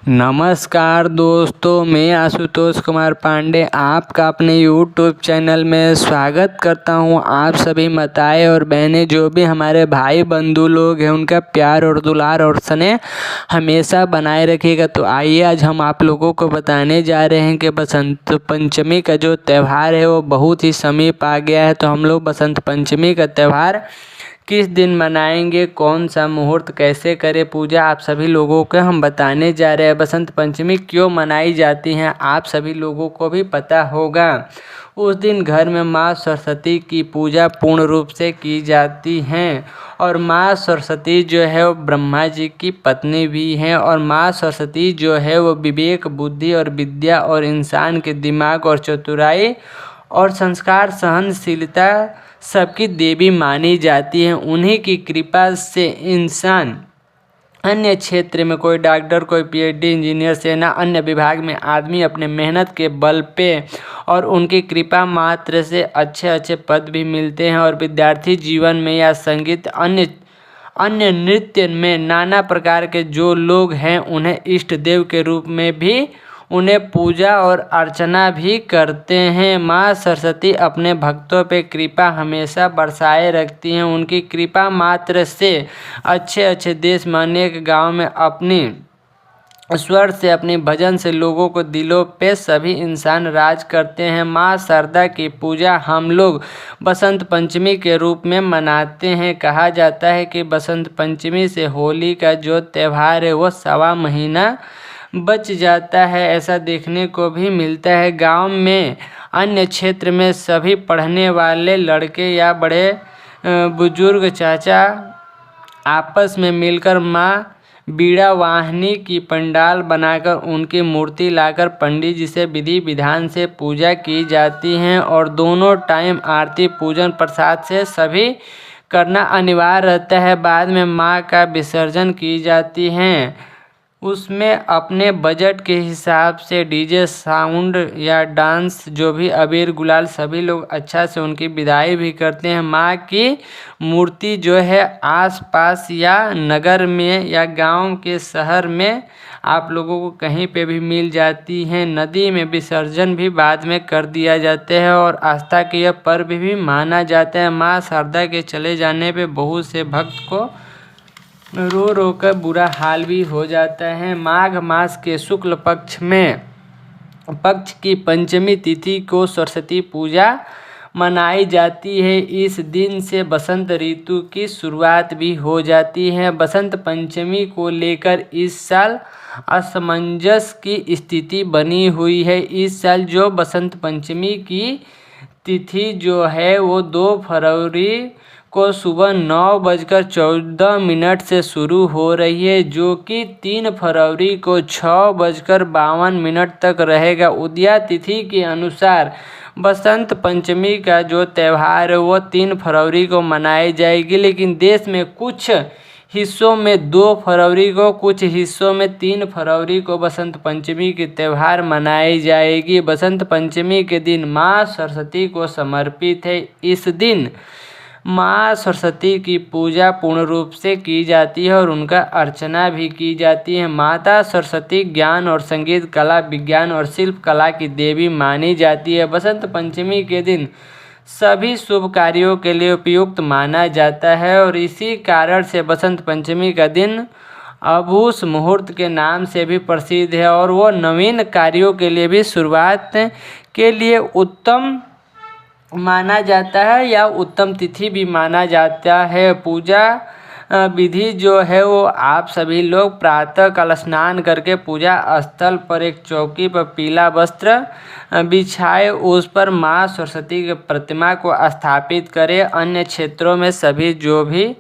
नमस्कार दोस्तों, मैं आशुतोष कुमार पांडे आपका अपने यूट्यूब चैनल में स्वागत करता हूं। आप सभी माताएं और बहनें, जो भी हमारे भाई बंधु लोग हैं, उनका प्यार और दुलार और स्नेह हमेशा बनाए रखिएगा। तो आइए आज हम आप लोगों को बताने जा रहे हैं कि बसंत पंचमी का जो त्यौहार है वो बहुत ही समीप आ गया है। तो हम लोग बसंत पंचमी का त्यौहार किस दिन मनाएंगे, कौन सा मुहूर्त, कैसे करें पूजा, आप सभी लोगों को हम बताने जा रहे हैं। बसंत पंचमी क्यों मनाई जाती है आप सभी लोगों को भी पता होगा। उस दिन घर में माँ सरस्वती की पूजा पूर्ण रूप से की जाती है। और माँ सरस्वती जो है वो ब्रह्मा जी की पत्नी भी हैं। और माँ सरस्वती जो है वो विवेक, बुद्धि और विद्या और इंसान के दिमाग और चतुराई और संस्कार, सहनशीलता सबकी देवी मानी जाती है। उन्हीं की कृपा से इंसान अन्य क्षेत्र में, कोई डॉक्टर, कोई पीएचडी, इंजीनियर, सेना, अन्य विभाग में आदमी अपने मेहनत के बल पे और उनकी कृपा मात्र से अच्छे अच्छे पद भी मिलते हैं। और विद्यार्थी जीवन में या संगीत, अन्य नृत्य में नाना प्रकार के जो लोग हैं, उन्हें इष्ट देव के रूप में भी उन्हें पूजा और अर्चना भी करते हैं। माँ सरस्वती अपने भक्तों पे कृपा हमेशा बरसाए रखती हैं। उनकी कृपा मात्र से अच्छे अच्छे देश में, अनेक गाँव में अपनी स्वर से, अपने भजन से लोगों को दिलों पे सभी इंसान राज करते हैं। माँ शारदा की पूजा हम लोग बसंत पंचमी के रूप में मनाते हैं। कहा जाता है कि बसंत पंचमी से होली का जो त्यौहार है वो 1.25 महीना बच जाता है, ऐसा देखने को भी मिलता है। गांव में, अन्य क्षेत्र में सभी पढ़ने वाले लड़के या बड़े बुजुर्ग चाचा आपस में मिलकर माँ बीड़ा वाहिनी की पंडाल बनाकर उनकी मूर्ति लाकर पंडित जी से विधि विधान से पूजा की जाती है। और दोनों टाइम आरती, पूजन, प्रसाद से सभी करना अनिवार्य रहता है। बाद में माँ का विसर्जन की जाती है। उसमें अपने बजट के हिसाब से डीजे, साउंड या डांस, जो भी अबीर गुलाल, सभी लोग अच्छा से उनकी विदाई भी करते हैं। माँ की मूर्ति जो है आसपास या नगर में या गांव के शहर में आप लोगों को कहीं पे भी मिल जाती हैं। नदी में विसर्जन भी बाद में कर दिया जाता है। और आस्था के यह पर्व भी माना जाता है। माँ शारदा के चले जाने पे बहुत से भक्त को रो रो कर बुरा हाल भी हो जाता है। माघ मास के शुक्ल पक्ष की पंचमी तिथि को सरस्वती पूजा मनाई जाती है। इस दिन से बसंत ऋतु की शुरुआत भी हो जाती है। बसंत पंचमी को लेकर इस साल असमंजस की स्थिति बनी हुई है। इस साल जो बसंत पंचमी की तिथि जो है वो 2 फरवरी को सुबह 9:14 से शुरू हो रही है, जो कि 3 फरवरी को 6:52 तक रहेगा। उदया तिथि के अनुसार बसंत पंचमी का जो त्यौहार है वो 3 फरवरी को मनाई जाएगी। लेकिन देश में कुछ हिस्सों में 2 फरवरी को, कुछ हिस्सों में 3 फरवरी को बसंत पंचमी की त्यौहार मनाई जाएगी। बसंत पंचमी के दिन माँ सरस्वती को समर्पित है। इस दिन माँ सरस्वती की पूजा पूर्ण रूप से की जाती है और उनका अर्चना भी की जाती है। माता सरस्वती ज्ञान और संगीत, कला, विज्ञान और शिल्प कला की देवी मानी जाती है। बसंत पंचमी के दिन सभी शुभ कार्यों के लिए उपयुक्त माना जाता है। और इसी कारण से बसंत पंचमी का दिन अभूस मुहूर्त के नाम से भी प्रसिद्ध है। और वो नवीन कार्यों के लिए भी शुरुआत के लिए उत्तम माना जाता है या उत्तम तिथि भी माना जाता है। पूजा विधि जो है वो आप सभी लोग प्रातः काल स्नान करके पूजा स्थल पर एक चौकी पर पीला वस्त्र बिछाए, उस पर माँ सरस्वती की प्रतिमा को स्थापित करें। अन्य क्षेत्रों में सभी जो भी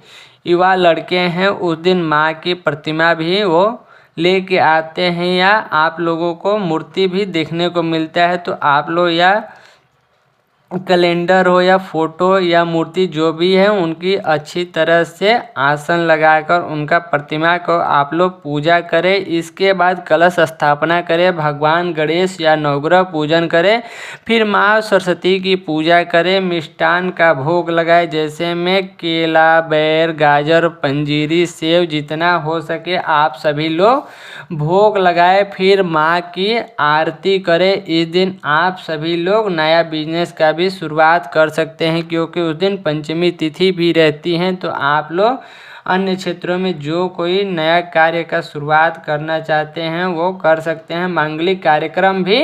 युवा लड़के हैं उस दिन माँ की प्रतिमा भी वो लेके आते हैं, या आप लोगों को मूर्ति भी देखने को मिलता है। तो आप लोग या कैलेंडर हो या फोटो या मूर्ति जो भी है उनकी अच्छी तरह से आसन लगाकर उनका प्रतिमा को आप लोग पूजा करें। इसके बाद कलश स्थापना करें, भगवान गणेश या नवग्रह पूजन करें, फिर माँ सरस्वती की पूजा करें, मिष्ठान का भोग लगाएं, जैसे में केला, बेर, गाजर, पंजीरी, सेव जितना हो सके आप सभी लोग भोग लगाएं। फिर माँ की आरती करें। इस दिन आप सभी लोग नया बिजनेस का भी शुरुआत कर सकते हैं, क्योंकि उस दिन पंचमी तिथि भी रहती है। तो आप लोग अन्य क्षेत्रों में जो कोई नया कार्य का शुरुआत करना चाहते हैं वो कर सकते हैं। मांगलिक कार्यक्रम भी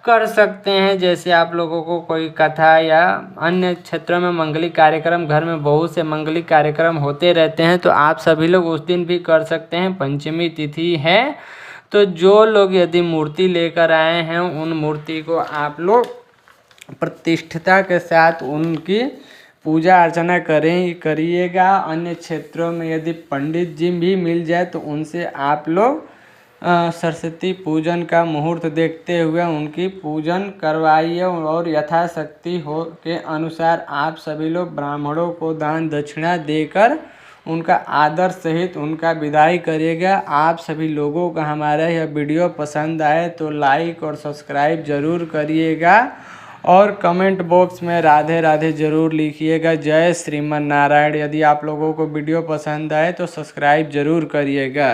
कर सकते हैं, जैसे आप लोगों को कोई कथा या अन्य क्षेत्रों में मांगलिक कार्यक्रम, घर में बहुत से मांगलिक कार्यक्रम होते रहते हैं, तो आप सभी लोग उस दिन भी कर सकते हैं। पंचमी तिथि है तो जो लोग यदि मूर्ति लेकर आए हैं उन मूर्ति को आप लोग प्रतिष्ठता के साथ उनकी पूजा अर्चना करिएगा। अन्य क्षेत्रों में यदि पंडित जी भी मिल जाए तो उनसे आप लोग सरस्वती पूजन का मुहूर्त देखते हुए उनकी पूजन करवाइए और यथाशक्ति हो के अनुसार आप सभी लोग ब्राह्मणों को दान दक्षिणा देकर उनका आदर सहित उनका विदाई करिएगा। आप सभी लोगों को हमारा यह वीडियो पसंद आए तो लाइक और सब्सक्राइब ज़रूर करिएगा और कमेंट बॉक्स में राधे राधे ज़रूर लिखिएगा। जय श्रीमन नारायण। यदि आप लोगों को वीडियो पसंद आए तो सब्सक्राइब ज़रूर करिएगा।